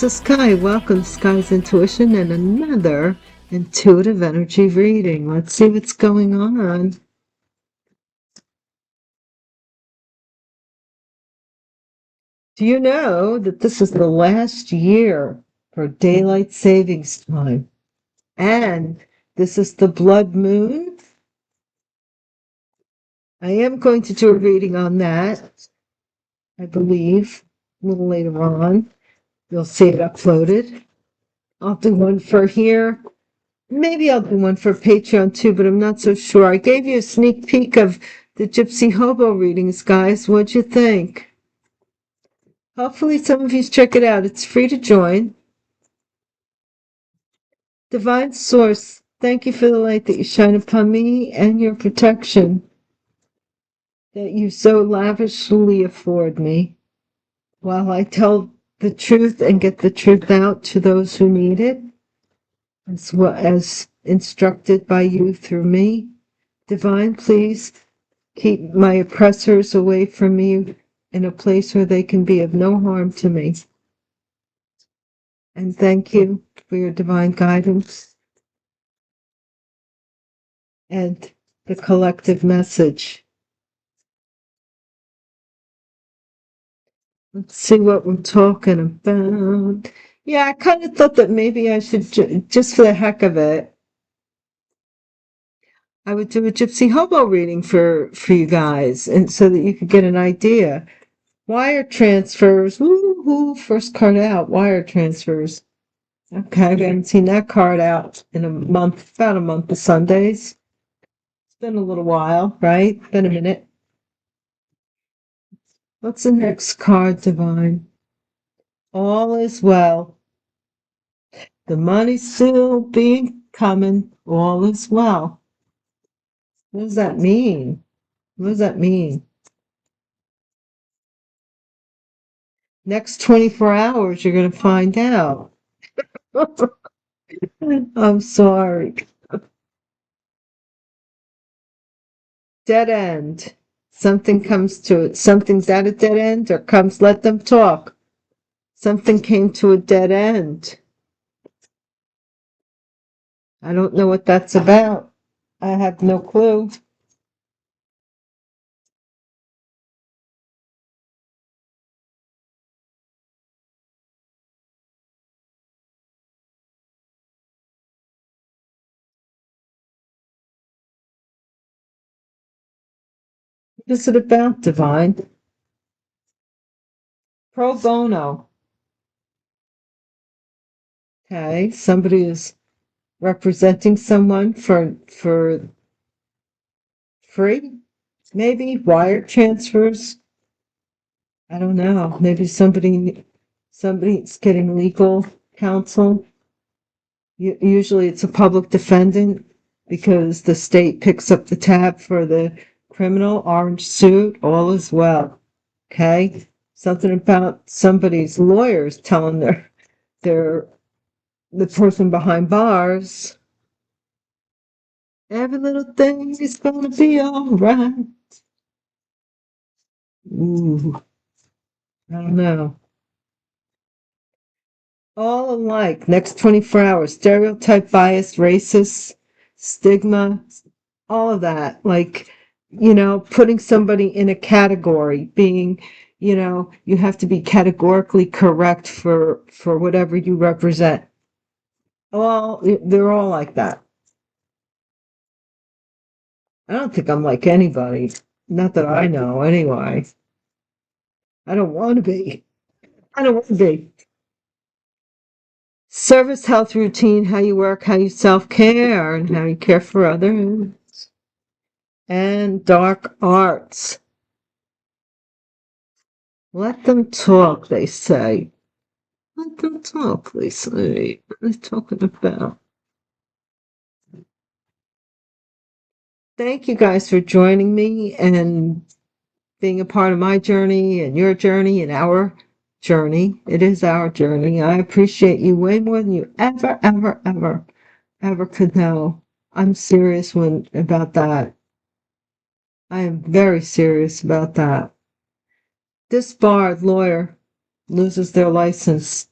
So Sky, welcome to Sky's Intuition and another intuitive energy reading. Let's see what's going on. Do you know that this is the last year for daylight savings time? And this is the blood moon. I am going to do a reading on that, I believe, a little later on. You'll see it uploaded. I'll do one for here. Maybe I'll do one for Patreon too, but I'm not so sure. I gave you a sneak peek of the Gypsy Hobo readings, guys. What'd you think? Hopefully some of you check it out. It's free to join. Divine Source, thank you for the light that you shine upon me and your protection that you so lavishly afford me, while I tell the truth and get the truth out to those who need it, as well as instructed by you through me. Divine, please keep my oppressors away from me in a place where they can be of no harm to me. And thank you for your divine guidance and the collective message. Let's see what we're talking about. Yeah, I kind of thought that maybe I should, just for the heck of it, I would do a Gypsy Hobo reading for you guys, and so that you could get an idea. Wire transfers, woo-hoo, first card out, wire transfers. Okay, we haven't seen that card out in a month, about a month of Sundays. It's been a little while, right? Been a minute. What's the next card, Divine? All is well. The money's still being coming. All is well. What does that mean? What does that mean? Next 24 hours, you're going to find out. I'm sorry. Dead end. Something comes to it. Something's at a dead end or comes, let them talk. Something came to a dead end. I don't know what that's about. I have no clue. What is it about, Divine? Pro bono. Okay, somebody is representing someone for free? Maybe wire transfers. I don't know. Maybe somebody's getting legal counsel. Usually it's a public defendant because the state picks up the tab for the criminal. Orange suit, all is well. Okay? Something about somebody's lawyers telling their the person behind bars, every little thing is gonna be all right. Ooh, I don't know. All alike. Next 24 hours. Stereotype, bias, racist, stigma, all of that. Like, putting somebody in a category, being, you have to be categorically correct for whatever you represent. Well, they're all like that. I don't think I'm like anybody. Not that I know, anyway. I don't want to be. I don't want to be. Service, health routine, how you work, how you self-care, and how you care for others. And dark arts. Let them talk, they say. Let them talk, they say. What are they talking about? Thank you guys for joining me and being a part of my journey and your journey and our journey. It is our journey. I appreciate you way more than you ever could know. I'm serious about that. I am very serious about that. Disbarred lawyer loses their license.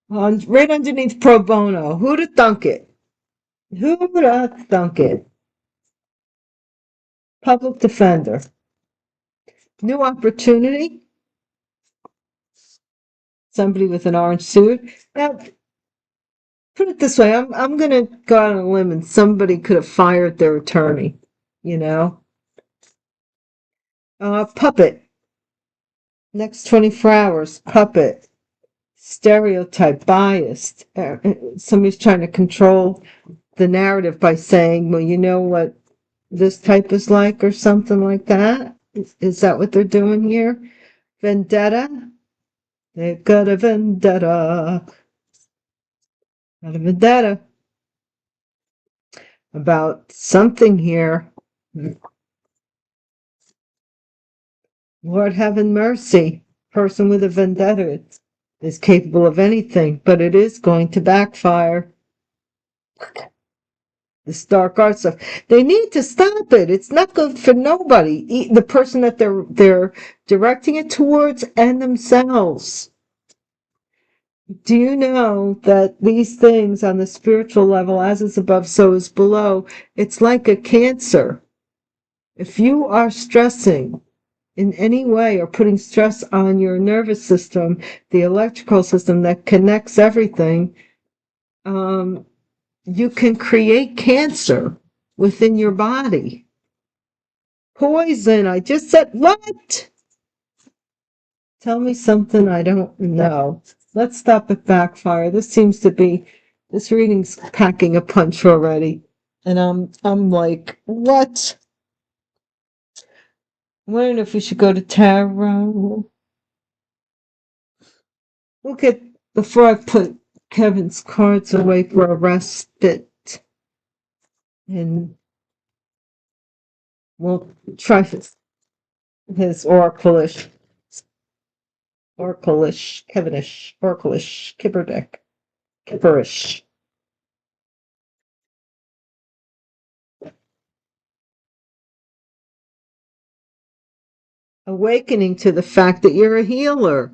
Right underneath pro bono. Who'd have thunk it? Who'd have thunk it? Public defender. New opportunity. Somebody with an orange suit. Now, put it this way, I'm gonna go out on a limb and somebody could have fired their attorney, you know? Puppet. Next 24 hours, puppet. Stereotype, biased. Somebody's trying to control the narrative by saying, well, you know what this type is like, or something like that. Is that what they're doing here? Vendetta? They've got a vendetta. Got a vendetta about something here. Lord have mercy. Person with a vendetta is capable of anything, but it is going to backfire. This dark art stuff. They need to stop it. It's not good for nobody. The person that they're directing it towards and themselves. Do you know that these things on the spiritual level, as is above, so is below, it's like a cancer. If you are stressing in any way or putting stress on your nervous system, the electrical system that connects everything, you can create cancer within your body. Poison. I just said, what? Tell me something I don't know. Let's stop at backfire. This reading's packing a punch already. And I'm like, what? I'm wondering if we should go to tarot. Before I put Kevin's cards away for a respite. And we'll try his oracleish, Kevinish, oracleish, kipperish. Awakening to the fact that you're a healer.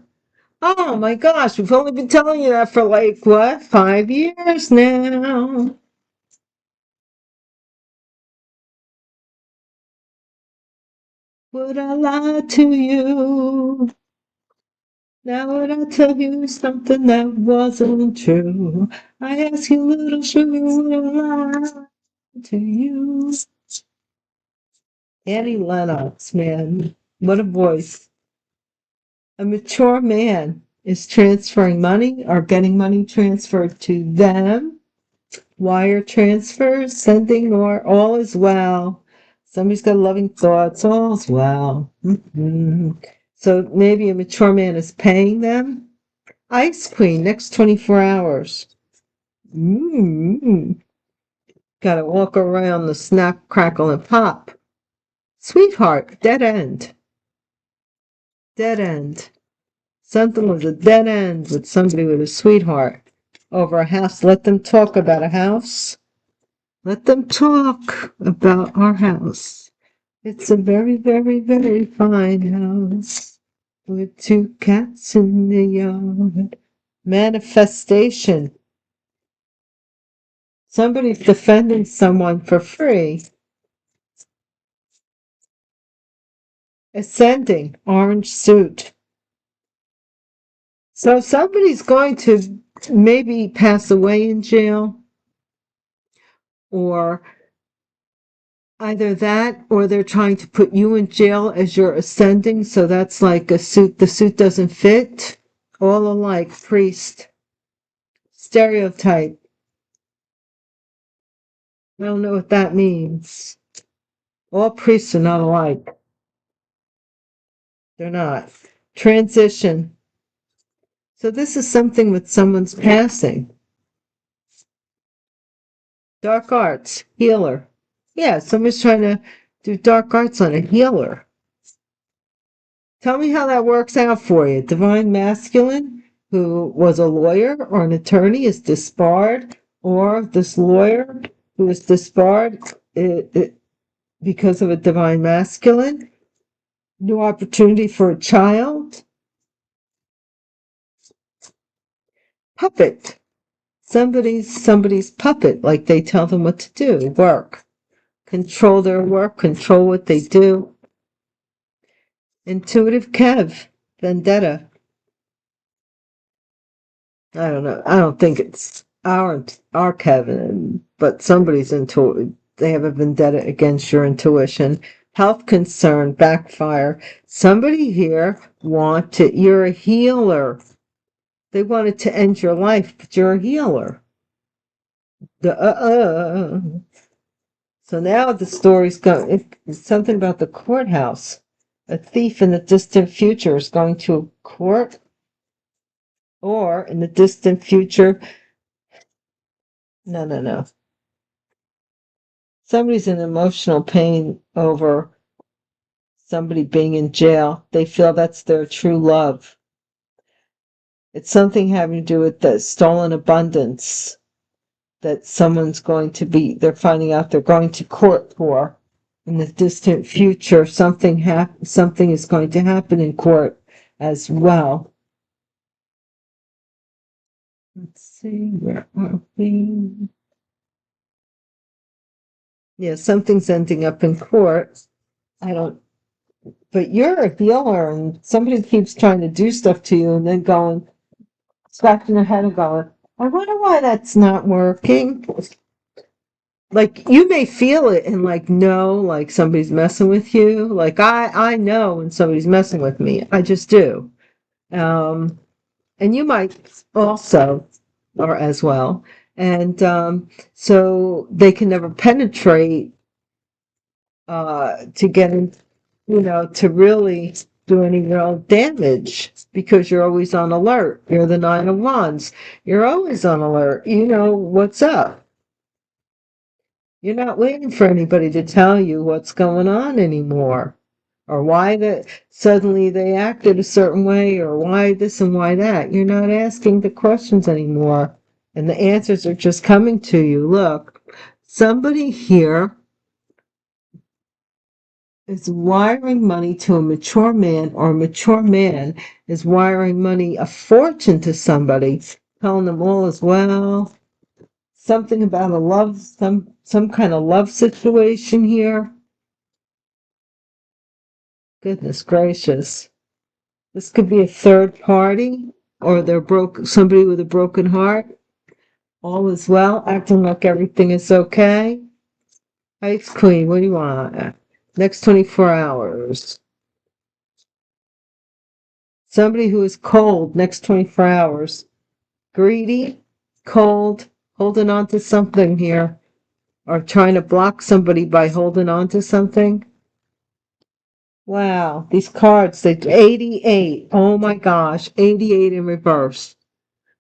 Oh my gosh, we've only been telling you that for like, what, 5 years now? Would I lie to you? Now would I tell you something that wasn't true? I ask you, little sugar, would I lie to you? Annie Lennox, man, what a voice. A mature man is transferring money or getting money transferred to them. Wire transfers, sending, or all is well. Somebody's got loving thoughts, all's well. So maybe a mature man is paying them. Ice Queen, next 24 hours. Gotta walk around the snap, crackle, and pop. Sweetheart, dead end. Dead end. Something was a dead end with somebody with a sweetheart over a house. Let them talk about a house. Let them talk about our house. It's a very, very, very fine house with 2 cats in the yard. Manifestation. Somebody's defending someone for free. Ascending, orange suit. So somebody's going to maybe pass away in jail, or either that or they're trying to put you in jail as you're ascending, so that's like a suit. The suit doesn't fit. All alike, priest. Stereotype. I don't know what that means. All priests are not alike. They're not. Transition. So this is something with someone's passing. Dark arts, healer. Yeah, somebody's trying to do dark arts on a healer. Tell me how that works out for you. Divine masculine, who was a lawyer or an attorney, is disbarred, or this lawyer who is disbarred because of a divine masculine. New opportunity for a child. puppet. Somebody's puppet, like they tell them what to do, work, control their work, control what they do. Intuitive Kev, vendetta. I don't know. I don't think it's our Kevin, but somebody's into. They have a vendetta against your intuition. Health concern, backfire. Somebody here wanted. You're a healer. They wanted to end your life, but you're a healer. So now the story's going. It's something about the courthouse. A thief in the distant future is going to court, or in the distant future. No. Somebody's in emotional pain over somebody being in jail. They feel that's their true love. It's something having to do with the stolen abundance that someone's going to be, they're finding out they're going to court for in the distant future. Something is going to happen in court as well. Let's see, where are we? Yeah, something's ending up in court. But you're a healer, and somebody keeps trying to do stuff to you and then going, scratching their head and going, I wonder why that's not working. Like, you may feel it and know like somebody's messing with you. Like, I know when somebody's messing with me. I just do. And you might also, or as well. And so they can never penetrate to get in, to really do any real damage, because you're always on alert. You're the Nine of Wands. You're always on alert. You know what's up. You're not waiting for anybody to tell you what's going on anymore, or why suddenly they acted a certain way, or why this and why that. You're not asking the questions anymore, and the answers are just coming to you. Look, somebody here is wiring money to a mature man, or a mature man is wiring money, a fortune, to somebody, telling them all is well. Something about a love, some kind of love situation here. Goodness gracious. This could be a third party, or somebody with a broken heart. All is well, acting like everything is okay. Ice Queen, what do you want? Next 24 hours. Somebody who is cold, next 24 hours. Greedy, cold, holding on to something here, or trying to block somebody by holding on to something. Wow, these cards, 88. Oh my gosh, 88 in reverse.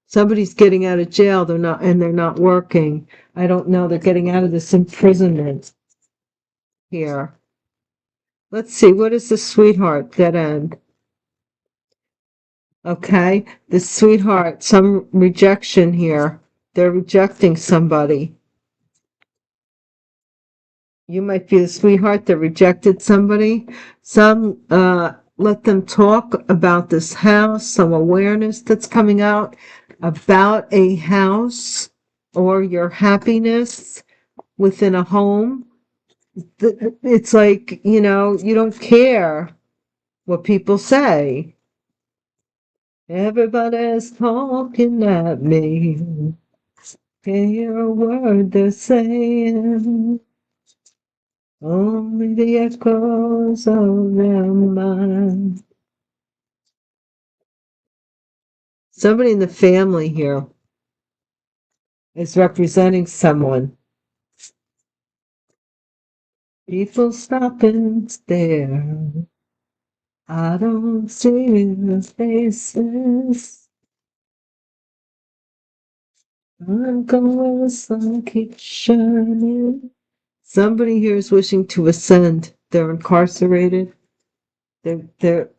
Somebody's getting out of jail, they're not working. I don't know, they're getting out of this imprisonment here. Let's see, what is the sweetheart, dead end? Okay, the sweetheart, some rejection here. They're rejecting somebody. You might be the sweetheart that rejected somebody. Some let them talk about this house, some awareness that's coming out about a house, or your happiness within a home. It's like, you don't care what people say. Everybody's talking at me. Can't hear a word they're saying. Only the echoes of their mind. Somebody in the family here is representing someone. People stop and stare. I don't see the faces. I'm going where the sun keeps shining. Somebody here is wishing to ascend. They're incarcerated. I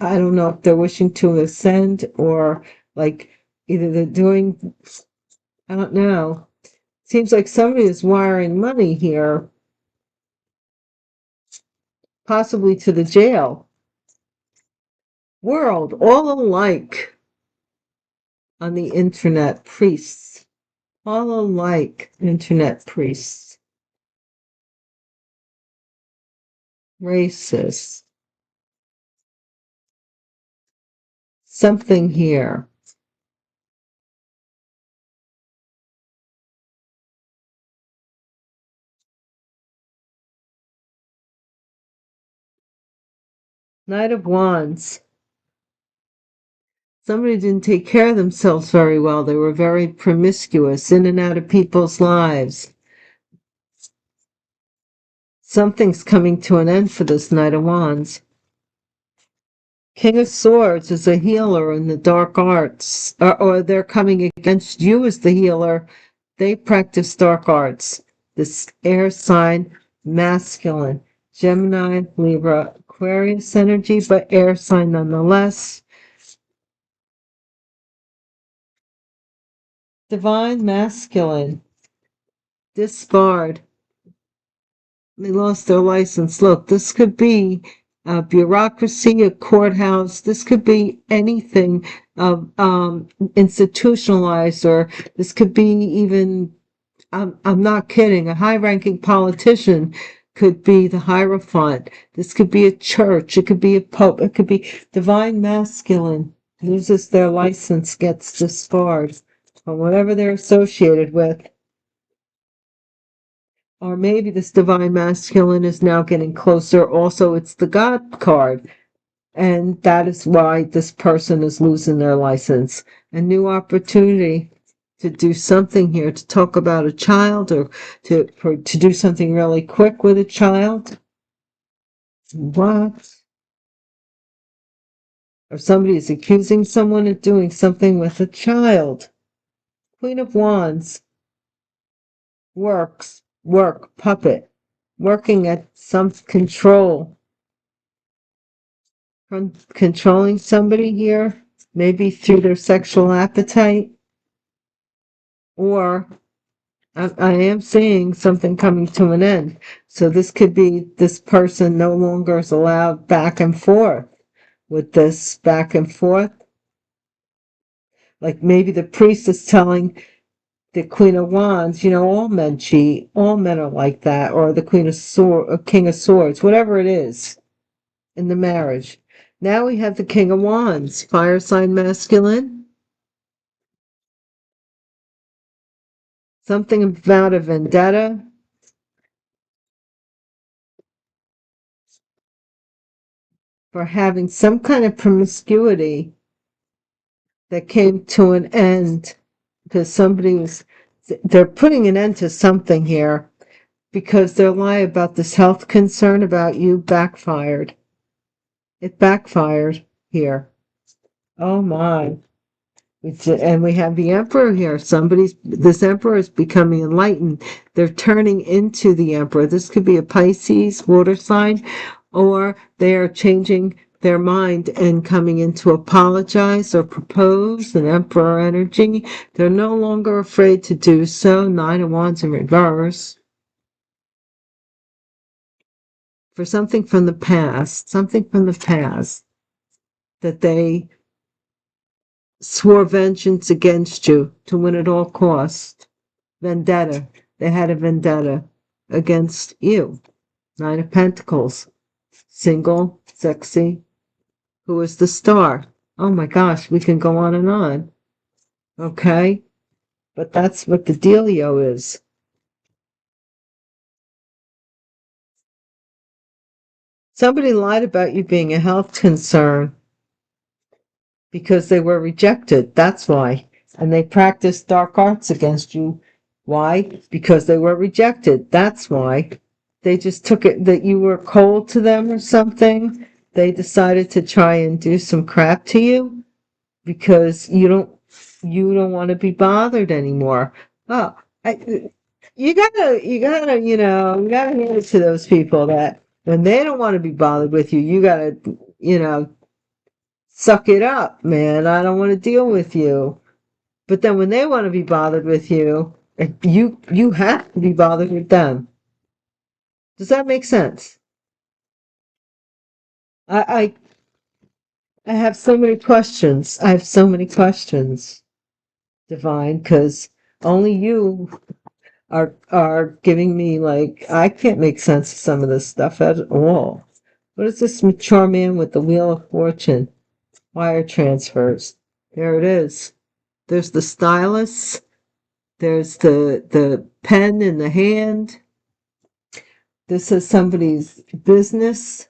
don't know if they're wishing to ascend, or like either they're doing, I don't know. Seems like somebody is wiring money here, possibly to the jail. World, all alike. on the internet, priests, all alike internet priests, racists, something here. Knight of Wands. Somebody didn't take care of themselves very well. They were very promiscuous, in and out of people's lives. Something's coming to an end for this Knight of Wands. King of Swords is a healer in the dark arts, or they're coming against you as the healer. They practice dark arts. This air sign, masculine, Gemini, Libra, Aquarius energy, but air sign nonetheless. Divine masculine, disbarred. They lost their license. Look, this could be a bureaucracy, a courthouse. This could be anything institutionalized, or this could be even, I'm not kidding, a high-ranking politician could be the Hierophant. This could be a church. It could be a pope. It could be divine masculine. Loses their license, gets disbarred from whatever they're associated with. Or maybe this divine masculine is now getting closer. Also, it's the God card. And that is why this person is losing their license. A new opportunity to do something here, to talk about a child, or to do something really quick with a child. What? Or somebody is accusing someone of doing something with a child. Queen of Wands. Work, puppet. Working at some control. Controlling somebody here, maybe through their sexual appetite, or I am seeing something coming to an end. So this could be this person no longer is allowed back and forth with this back and forth. Like maybe the priest is telling the Queen of Wands, all men cheat, all men are like that, or the Queen of Swords, or King of Swords, whatever it is in the marriage. Now we have the King of Wands, fire sign masculine. Something about a vendetta. For having some kind of promiscuity that came to an end because they're putting an end to something here because their lie about this health concern about you backfired. It backfired here. Oh my. And we have the emperor here. This emperor is becoming enlightened. They're turning into the emperor. This could be a Pisces water sign, or they are changing their mind and coming in to apologize or propose an emperor energy. They're no longer afraid to do so. Nine of Wands in reverse. For something from the past that they swore vengeance against you to win at all cost. Vendetta. They had a vendetta against you. Nine of Pentacles. Single, sexy. Who is the star? Oh my gosh, we can go on and on. Okay? But that's what the dealio is. Somebody lied about you being a health concern because they were rejected. That's why. And they practiced dark arts against you. Why? Because they were rejected. That's why. They just took it that you were cold to them or something. They decided to try and do some crap to you because you don't want to be bothered anymore. Oh, you gotta hand it to those people that when they don't want to be bothered with you, you gotta, suck it up, man. I don't want to deal with you. But then when they want to be bothered with you, you have to be bothered with them. Does that make sense? I have so many questions. I have so many questions. divine, because only you are giving me, like, I can't make sense of some of this stuff at all. What is this mature man with the Wheel of Fortune? Wire transfers. There it is. There's the stylus. There's the pen in the hand. This is somebody's business.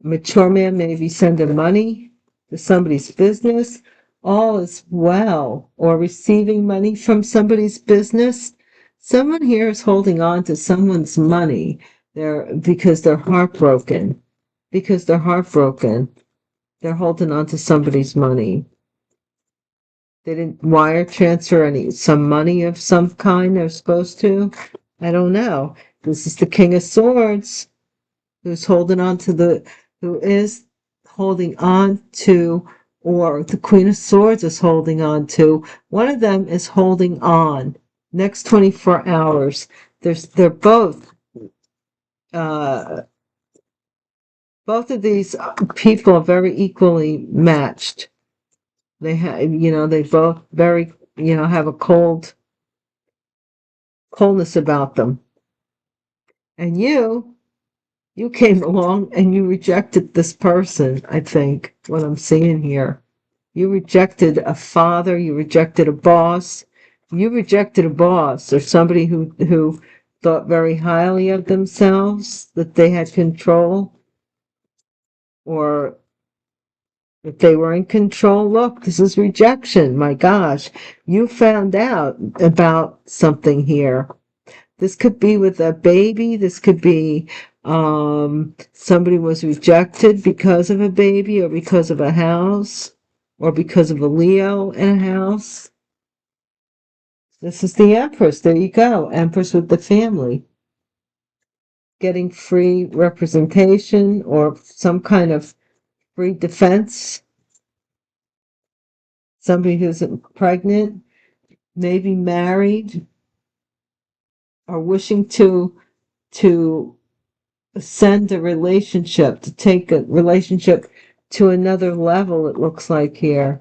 Mature man maybe sending money to somebody's business. All is well. Or receiving money from somebody's business. Someone here is holding on to someone's money because they're heartbroken. Because they're heartbroken. They're holding on to somebody's money. They didn't wire transfer some money of some kind they're supposed to. I don't know. This is the King of Swords who is holding on to, or the Queen of Swords is holding on to. One of them is holding on. Next 24 hours. They're both of these people are very equally matched. They have, they both very, have a coldness about them. And you came along and you rejected this person, I think, what I'm seeing here. You rejected a father, you rejected a boss. You rejected a boss or somebody who thought very highly of themselves, that they had control, or that they were in control. Look, this is rejection. My gosh, you found out about something here. This could be with a baby. This could be somebody was rejected because of a baby, or because of a house, or because of a Leo in a house. This is the Empress. There you go. Empress with the family. Getting free representation or some kind of free defense. Somebody who's pregnant, maybe married, or wishing to send a relationship, to take a relationship to another level, it looks like here.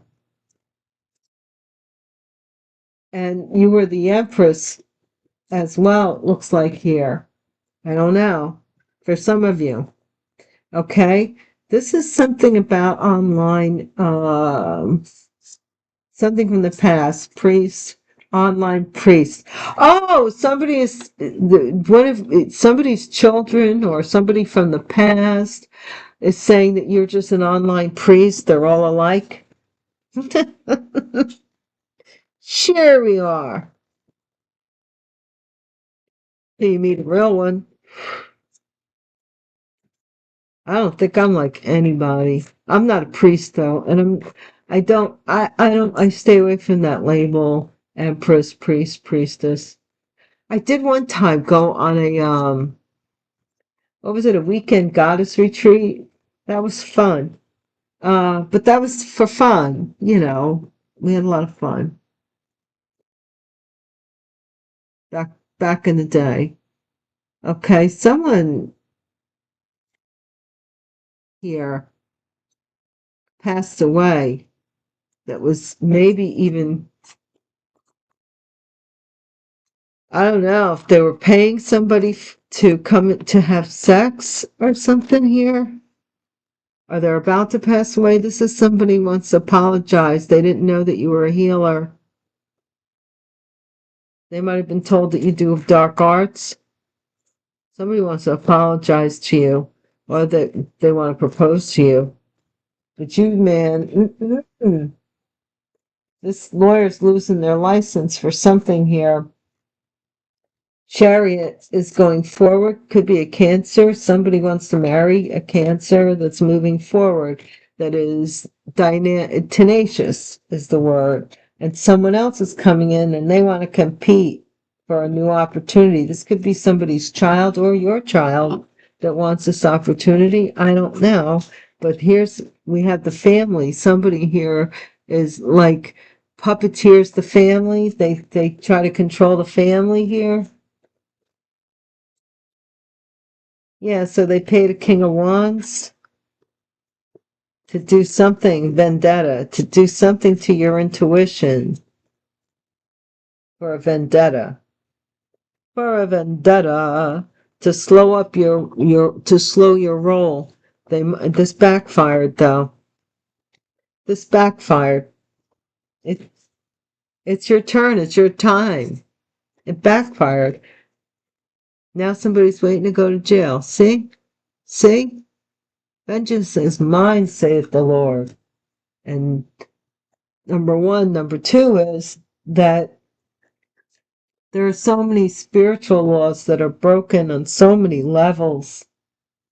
And you were the Empress as well, it looks like here. I don't know. For some of you. Okay? This is something about online, something from the past, priest, online priest. Oh, somebody's children or somebody from the past is saying that you're just an online priest. They're all alike. Sure we are. Till you meet a real one. I don't think I'm like anybody. I'm not a priest though, and I stay away from that label, empress, priest, priestess. I did one time go on what was it, a weekend goddess retreat? That was fun. But that was for fun, We had a lot of fun back in the day. Okay, someone here passed away that was maybe even, I don't know if they were paying somebody to come to have sex or something here. Or they're about to pass away. This is somebody wants to apologize. They didn't know that you were a healer. They might have been told that you do dark arts. Somebody wants to apologize to you, or that they want to propose to you. But you, man, this lawyer's losing their license for something here. Chariot is going forward. Could be a Cancer. Somebody wants to marry a Cancer that's moving forward. That is tenacious is the word. And someone else is coming in and they want to compete for a new opportunity. This could be somebody's child or your child that wants this opportunity. I don't know. But we have the family. Somebody here is like puppeteers the family. They try to control the family here. Yeah, so they paid a King of Wands. to do something vendetta, to do something to your intuition for a vendetta. For a vendetta to slow up to slow your roll. This backfired though. This backfired. It it's your turn, it's your time. It backfired. Now somebody's waiting to go to jail. See? See? Vengeance is mine, saith the Lord. And number one. Number two is that there are so many spiritual laws that are broken on so many levels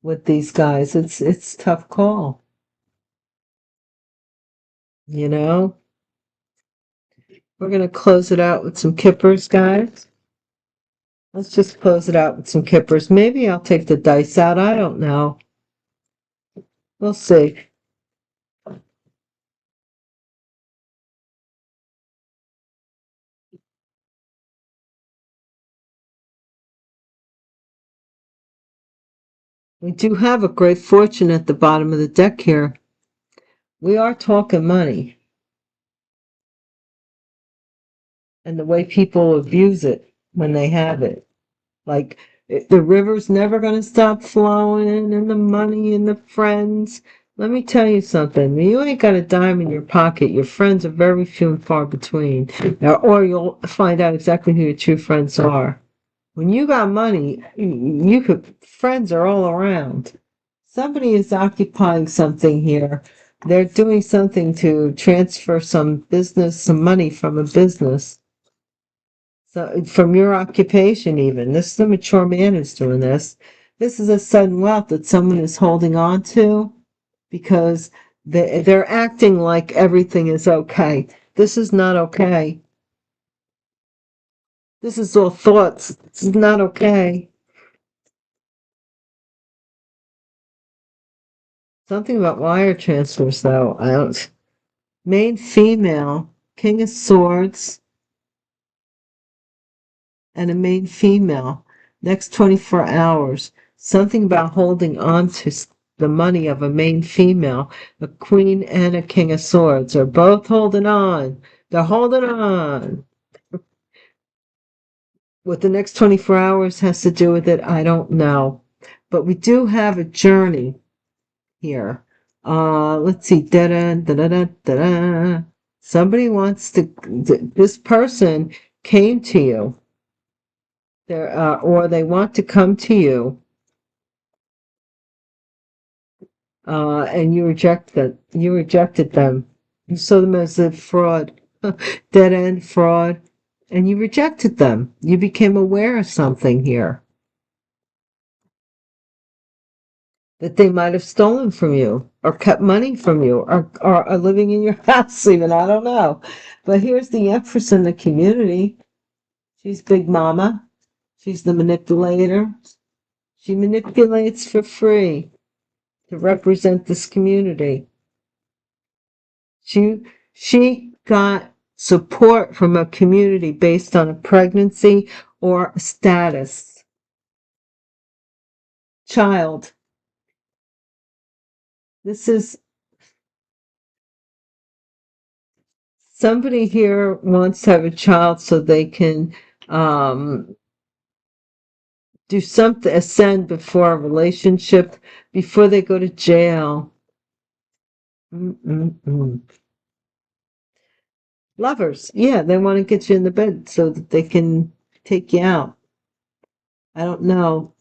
with these guys. It's a tough call. You know? We're going to close it out with some kippers, guys. Let's just close it out with some kippers. Maybe I'll take the dice out. I don't know. We'll see. We do have a great fortune at the bottom of the deck here. We are talking money. And the way people abuse it when they have it. Like, the river's never going to stop flowing, and the money and the friends. Let me tell you something. When you ain't got a dime in your pocket, your friends are very few and far between. Or you'll find out exactly who your true friends are. When you got money, friends are all around. Somebody is occupying something here. They're doing something to transfer some money from a business. So from your occupation even. This is a mature man who's doing this. This is a sudden wealth that someone is holding on to because they're acting like everything is okay. This is not okay. This is all thoughts. This is not okay. Something about wire transfers, though. I don't. Main female, King of Swords, and a main female. Next 24 hours. Something about holding on to the money of a main female. A Queen and a King of Swords are both holding on. They're holding on. What the next 24 hours has to do with it, I don't know. But we do have a journey here. Let's see. Da-da, da-da, da-da. Somebody wants to, this person came to you. Or they want to come to you. And you rejected them. You saw them as a fraud, dead end fraud, and you rejected them. You became aware of something here. That they might have stolen from you, or kept money from you, or are living in your house even, I don't know. But here's the Empress in the community. She's Big Mama. She's the manipulator. She manipulates for free to represent this community. She got support from a community based on a pregnancy or a status. Child. This is somebody here wants to have a child so they can do something, ascend before a relationship, before they go to jail. Lovers, yeah, they want to get you in the bed so that they can take you out. I don't know.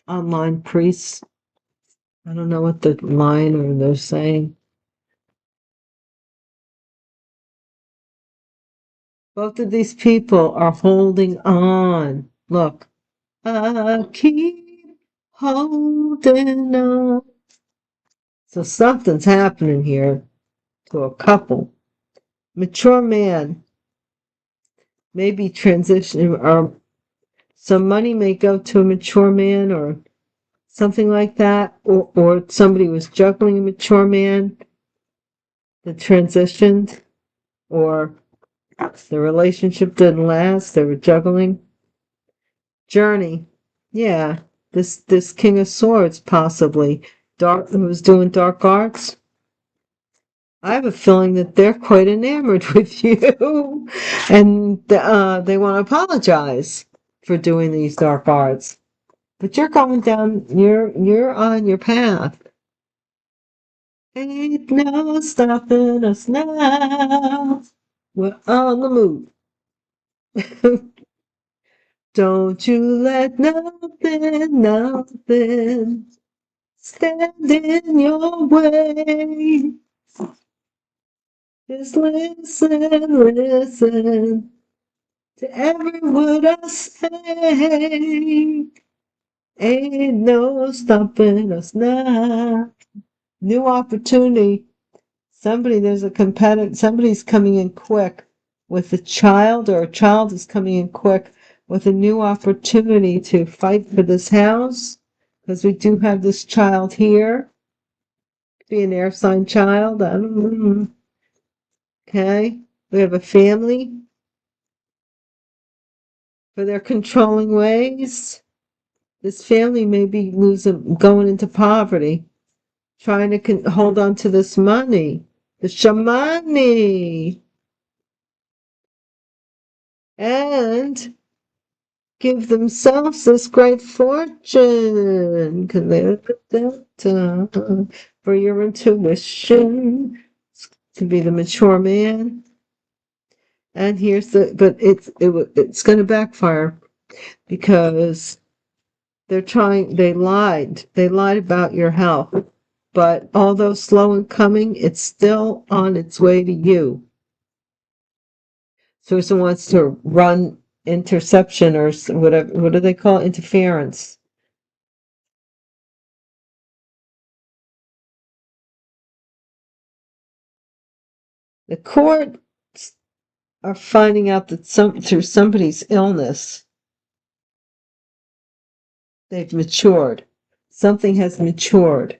Online priests. I don't know what the line or they're saying. Both of these people are holding on. Look. I keep holding on. So something's happening here to a couple. Mature man may be transitioning, or some money may go to a mature man or something like that, or somebody was juggling a mature man that transitioned, or the relationship didn't last, they were juggling. Journey. Yeah, this King of Swords possibly who's doing dark arts, I have a feeling that they're quite enamored with you, and they want to apologize for doing these dark arts. But you're going down. You're on your path. Ain't no stopping us now. We're on the move. Don't you let nothing stand in your way. Just listen to every word I say. Ain't no stopping us now. New opportunity. Somebody's coming in quick with a child, or a child is coming in quick with a new opportunity to fight for this house, because we do have this child here. Be an air sign child. I don't know. Okay. We have a family for their controlling ways. This family may be going into poverty, trying to hold on to this money, the shamani, and give themselves this great fortune. Can they for your intuition to be the mature man? And but it's going to backfire, because they lied about your health, but although slow in coming, it's still on its way to you. Person wants to run interception, or whatever. What do they call it? Interference? The courts are finding out that through somebody's illness, they've matured. Something has matured.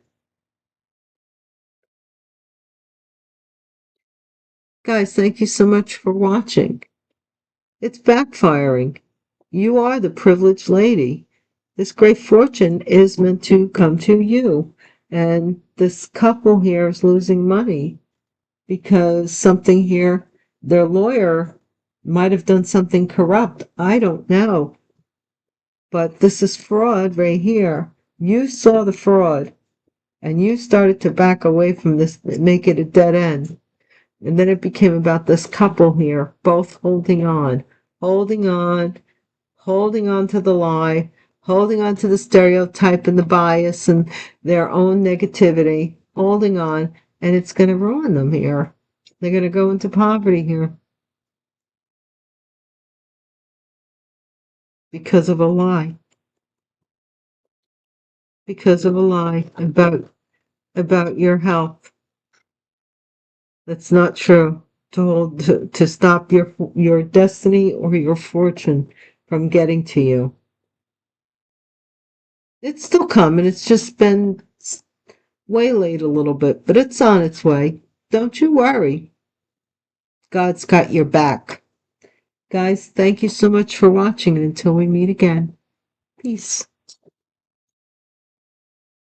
Guys, thank you so much for watching. It's backfiring. You are the privileged lady. This great fortune is meant to come to you. And this couple here is losing money because something here, their lawyer might have done something corrupt. I don't know. But this is fraud right here. You saw the fraud, and you started to back away from this, make it a dead end. And then it became about this couple here, both holding on to the lie, holding on to the stereotype and the bias and their own negativity, holding on, and it's going to ruin them here. They're going to go into poverty here because of a lie. Because of a lie about your health. That's not true. To stop your destiny or your fortune from getting to you. It's still coming. It's just been waylaid a little bit, but it's on its way. Don't you worry. God's got your back. Guys, thank you so much for watching, and until we meet again, peace.